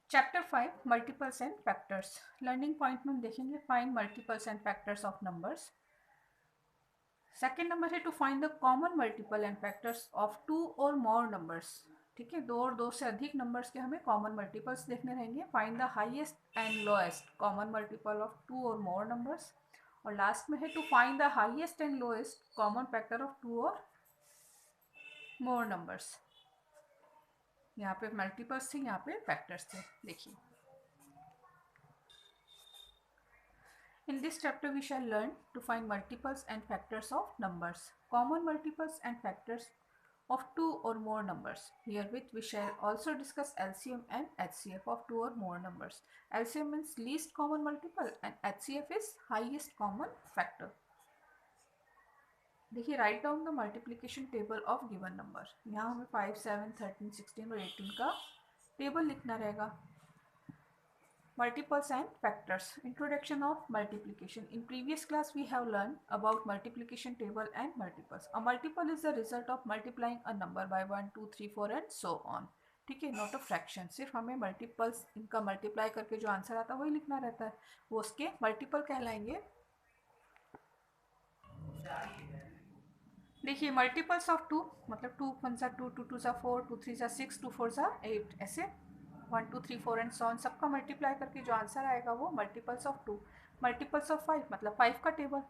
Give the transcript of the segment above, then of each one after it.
Chapter 5 multiples and factors. Learning point में हम देखेंगे find multiples and factors of numbers. Second number है to find the common multiple and factors of two और more numbers. ठीक है, दो और दो से अधिक नंबर्स के हमें कॉमन मल्टीपल्स देखने रहेंगे। Find the highest and lowest common multiple of two और मोर नंबर्स। और लास्ट में है to find the highest and lowest common factor of two और मोर नंबर्स। यहाँ पे मल्टीपल्स थे, यहाँ पे फैक्टर्स थे। देखिए, in this chapter we shall learn to find multiples and factors of numbers, common multiples and factors of two or more numbers. Herewith we shall also discuss LCM and HCF of two or more numbers. LCM means least common multiple and HCF is highest common factor. देखिए, write down the multiplication table of given number. यहाँ हमें 5, 7, 13, 16 और 18 का table लिखना रहेगा। Multiples and factors. Introduction of multiplication. In previous class we have learned about multiplication table and multiples. A multiple is the result of multiplying a number by 1, 2, 3, 4 and so on. ठीक है, not a fraction. सिर्फ हमें multiples इनका multiply करके जो answer आता है वही लिखना रहता है, वो उसके मल्टीपल कहलाएंगे। देखिए, मल्टीपल्स ऑफ टू मतलब 2 1 सा 2, 2 2 सा 4, 2 3 सा 6, 2 4 सा 8, ऐसे 1 2 3 4 एंड सो ऑन सबका मल्टीप्लाई करके जो आंसर आएगा वो मल्टीपल्स ऑफ 2। मल्टीपल्स ऑफ 5 मतलब 5 का टेबल।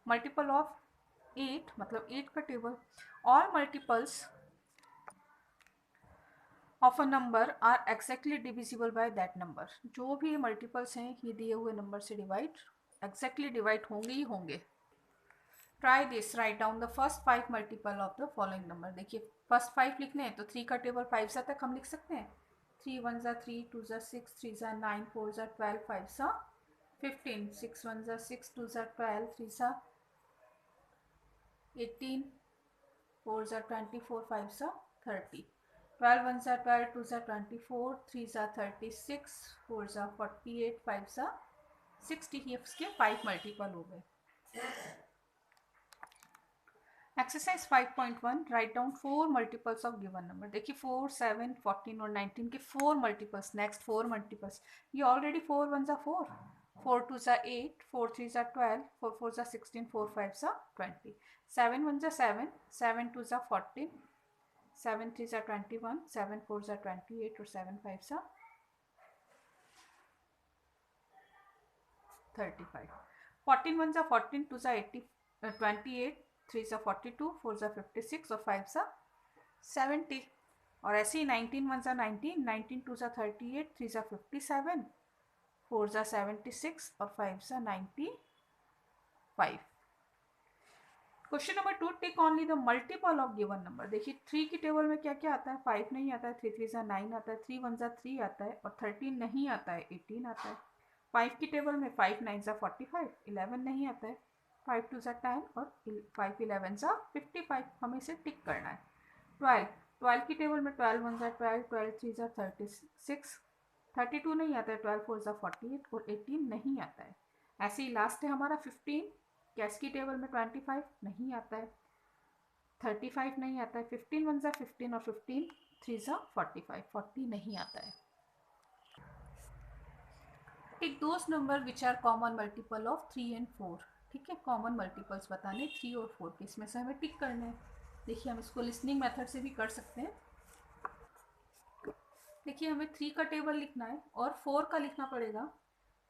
मल्टीपल ऑफ 8 मतलब 8 का table. All multiples of a number are exactly divisible by that number. जो भी मल्टीपल्स हैं ये दिए हुए नंबर से डिवाइड एक्जैक्टली डिवाइड होंगे ही होंगे। Try this, write down the first 5 multiple of the following number. देखिए, फर्स्ट 5 लिखने हैं तो 3 का टेबल 5 सा तक हम लिख सकते हैं। 3 1 ज़ा 3, 2 ज़ा 6, 3 ज़ा 9, 4 ज़ा 12, 5 सा 15, 6 1 ज़ा 6, 2 ज़ा 12, 3 सा 18, 4 ज़ा 24, 5 सा 30, 12 1 ज़ा 12, 2 ज़ा 24, 3 ज़ा 36, 4 ज़ा 48, 5 सा 60। ये उसके 5 मल्टीपल हो गए। Exercise 5.1, write down 4 multiples of given number. देखिए, 4, 7, 14 और 19 के 4 मल्टीपल्स। नेक्स्ट 4 मल्टीपल्स, ये ऑलरेडी 4 1 ज़ा 4, 4 2 ज़ा 8, 4 3 ज़ा 12, 4 4 ज़ा 16, 4 5 ज़ा 20, 7 1 ज़ा 7, 7 2 ज़ा 14, 7 3 ज़ा 21, 7 4 ज़ा 28 और 7 5 ज़ा 35, 14 1 ज़ा 14, 2 ज़ा 28, 3 ज़ा 42, 4 ज़ा 56 और 5 ज़ा 70। और ऐसे ही 19 1 ज़ा 19, 19 2 ज़ा 38, 3 ज़ा 57, 4 ज़ा 76 और 5 ज़ा 95। Question number 2, take only the multiple of given number. देखिए, 3 की टेबल में क्या क्या आता है? 5 नहीं आता है, 3 3 ज़ा 9 आता है, 3 1 ज़ा 3 आता है और 13 नहीं आता है, 18 आता है। 5 की टेबल में 5 9 ज़ा 45, 11 नहीं आता है, 5 2 ज़ा 10 और 5 11 ज़ा 55। हमें इसे टिक करना है। 12, 12 की टेबल में 12 1 ज़ा 12, 12 3 ज़ा 36, 32 नहीं आता है, 12 4 ज़ा 48 और 18 नहीं आता है। ऐसे ही लास्ट है हमारा 15, कैश की टेबल में 25 नहीं आता है, 35 नहीं आता है, 15 1 ज़ा 15 और 15 3 ज़ा 45, 40 नहीं आता है। Tick those number which are common multiple of 3 and 4। ठीक है, कॉमन मल्टीपल्स बताने 3 और 4 के, इसमें से हमें टिक करना है। देखिए, हम इसको लिसनिंग मेथड से भी कर सकते हैं। देखिए, हमें 3 का टेबल लिखना है और 4 का लिखना पड़ेगा।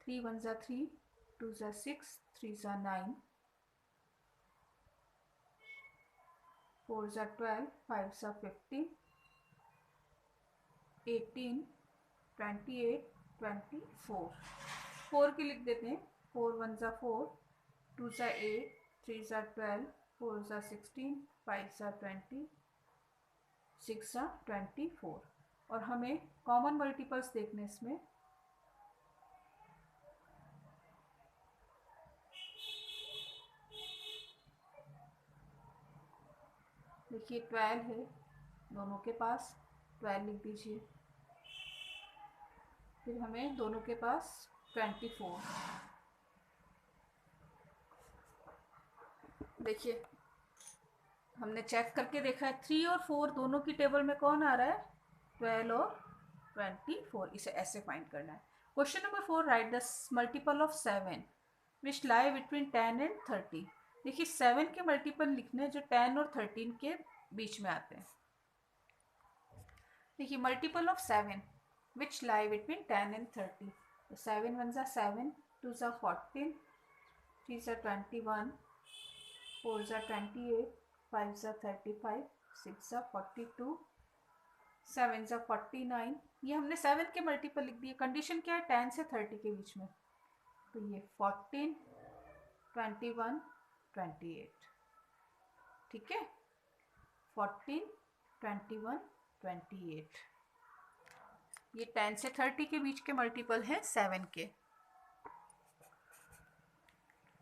3 1 ज़ा 3, 2 ज़ा 6, 3 ज़ा 9, 4 ज़ा 12, 5 ज़ा 15, 18, 28, 24। 4 की लिख देते हैं। 4 1 ज़ा 4, 2 ज़ा 8, 3 ज़ा 12, 4 ज़ा 16, 5 ज़ा 20, 6 ज़ा 24। और हमें कॉमन मल्टीपल्स देखने इसमें। देखिए, 12 है दोनों के पास, 12 लिख दीजिए। फिर हमें दोनों के पास 24। देखिए, हमने चेक करके देखा है 3 और 4 दोनों की टेबल में कौन आ रहा है? 12 और 24, इसे ऐसे फाइंड करना है। Question number 4, right the multiple of 7 which lie between 10 and 30। देखिए 7 के मल्टीपल लिखने जो 10 और 13 के बीच में आते हैं। देखिए multiple of 7 which lie between 10 and 30, तो 7 1 ज़ा 7, 2 ज़ा 14, 3 ज़ा 21, 4 ज़ा 28, 5 ज़ा 35, 6 ज़ा 42, 7 ज़ा 49। ये हमने 7 के मल्टीपल लिख दिए। कंडीशन क्या है, 10 से 30 के बीच में, तो ये 14, 21, 28, ठीक है। 14, 21, 28, ये 10 से 30 के बीच के मल्टीपल हैं 7 के।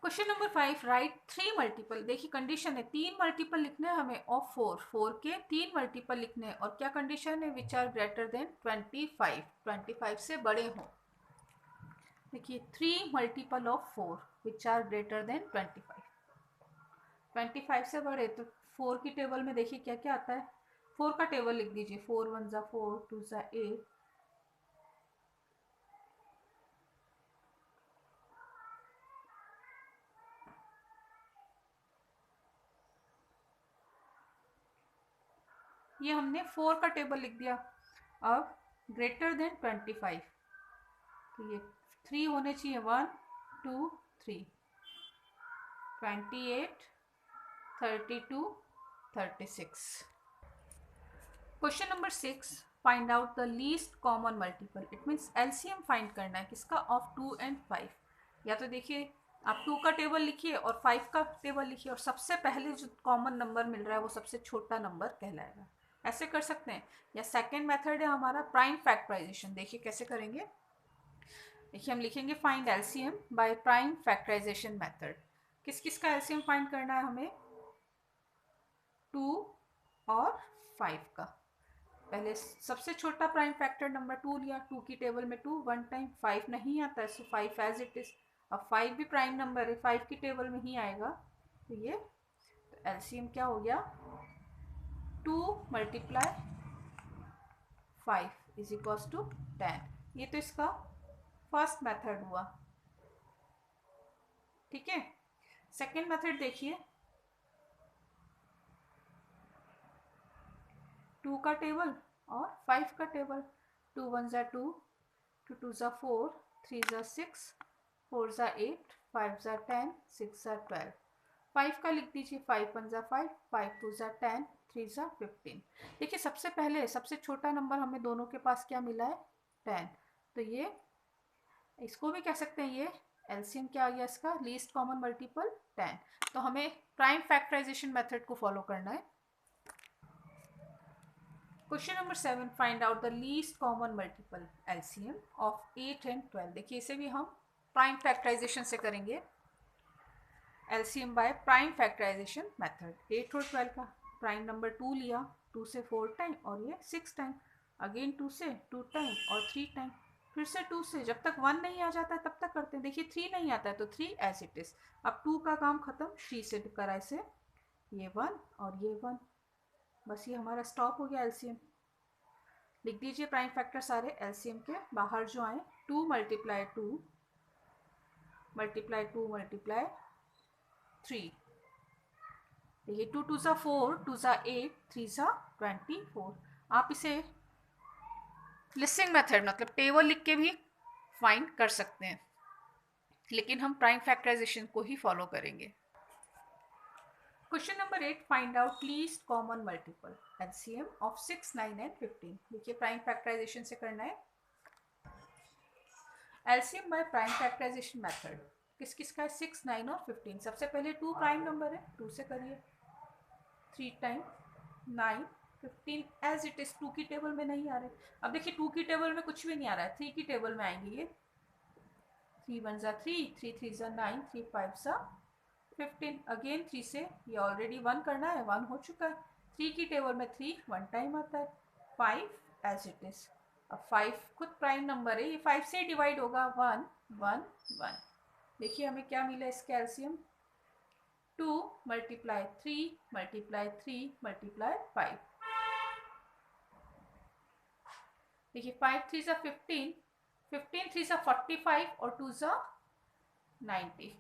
Question number 5, right 3 multiple. देखिए कंडीशन है 3 मल्टीपल लिखने हैं हमें ऑफ 4 के 3 मल्टीपल लिखने हैं, और क्या कंडीशन है, विच आर ग्रेटर देन 25, 25 से बड़े हों। देखिए 3 multiple of 4 which are greater than 25, 25 से बड़े, तो 4 की टेबल में देखिए क्या क्या आता है। 4 का टेबल लिख दीजिए, 4 1 ज़ा 4, 2 ज़ा 8, ये हमने 4 का टेबल लिख दिया। अब ग्रेटर देन 25, तो ये 3 होने चाहिए, 1 2 3, 28, 32, 36। Question number 6, find out the least common multiple. It means LCM find करना है किसका, ऑफ 2 एंड 5। या तो देखिए आप 2 का टेबल लिखिए और 5 का टेबल लिखिए, और सबसे पहले जो कॉमन नंबर मिल रहा है वो सबसे छोटा नंबर कहलाएगा। ऐसे कर सकते हैं। या सेकेंड मेथड है हमारा प्राइम फैक्टराइजेशन। देखिए कैसे करेंगे। देखिए हम लिखेंगे find LCM by prime factorisation method. किस किस का एलसीएम फाइंड करना है हमें, 2 और 5 का। पहले सबसे छोटा प्राइम फैक्टर नंबर 2 लिया, 2 की टेबल में 2 1 टाइम, 5 नहीं आता है सो 5 एज इट इज। अब 5 भी प्राइम नंबर है, 5 की टेबल में ही आएगा, तो ये तो एलसीएम क्या हो गया, 2 मल्टीप्लाई 5 इज इक्वल्स टू 10। ये तो इसका फर्स्ट मेथड हुआ, ठीक है। सेकेंड मेथड देखिए, 2 का टेबल और 5 का टेबल, 2 1 ज़ा 2, 2 2 ज़ा 4, 3 ज़ा 6, 4 ज़ा 8, 5 ज़ा 10, 6 ज़ा 12। 5 का लिख दीजिए, 5 1 ज़ा 5, 5 2 ज़ा 10, 3 ज़ा 15। देखिए सबसे पहले सबसे छोटा नंबर हमें दोनों के पास क्या मिला है, 10। तो ये इसको भी कह सकते हैं, ये एलसीएम क्या आ गया इसका, लीस्ट कॉमन मल्टीपल 10। तो हमें प्राइम फैक्टराइजेशन मेथड को फॉलो करना है। Question number 7, find out the least common multiple LCM of 8 and 12। देखिए इसे भी हम प्राइम फैक्टराइजेशन से करेंगे, LCM by prime factorisation method. 8 और 12 का प्राइम नंबर 2 लिया, 2 से 4 टाइम और ये 6 टाइम, अगेन 2 से 2 टाइम और 3 टाइम, फिर से 2 से, जब तक 1 नहीं आ जाता है तब तक करते हैं। देखिए 3 नहीं आता है तो 3 एज इट इज। अब 2 का काम खत्म, 3 से करा इसे, ये 1 और ये 1, बस ये हमारा स्टॉप हो गया एलसीएम। लिख दीजिए प्राइम फैक्टर सारे एलसीएम के बाहर जो आए, 2 मल्टीप्लाई 2 मल्टीप्लाई 2 मल्टीप्लाई 3। देखिए 2 2 ज़ा 4, 2 ज़ा 8, 3 ज़ा 24। आप इसे लिस्टिंग मेथड मतलब टेबल लिख के भी फाइंड कर सकते हैं, लेकिन हम प्राइम फैक्टराइजेशन को ही फॉलो करेंगे। Question number 8, find out least common multiple LCM of 6 9 and 15। देखिए प्राइम फैक्टराइजेशन से करना है, LCM by prime factorisation method. किस किस का है, 6 9 और 15। सबसे पहले 2 प्राइम नंबर है, 2 से करिए, 3 टाइम 9, 15 एज इट इज। 2 की टेबल में नहीं आ रहे। अब देखिए 2 की टेबल में कुछ भी नहीं आ रहा है, 3 की टेबल में आएंगे ये, 3 1 ज़ा 3, 3 3 ज़ा 9, 3 5 ज़ा 15। अगेन 3 से, ये ऑलरेडी 1 करना है, 1 हो चुका है। 3 की टेबल में 3 1 टाइम आता है, 5 एज इट इज। अब 5 खुद प्राइम नंबर है, ये 5 से डिवाइड होगा, 1 1 1। देखिए हमें क्या मिला इसका एलसीएम, 2 मल्टीप्लाई 3 मल्टीप्लाई 3 मल्टीप्लाई 5। देखिए 5 3 सा 15, 15 3 सा 45 और 2 सा 90।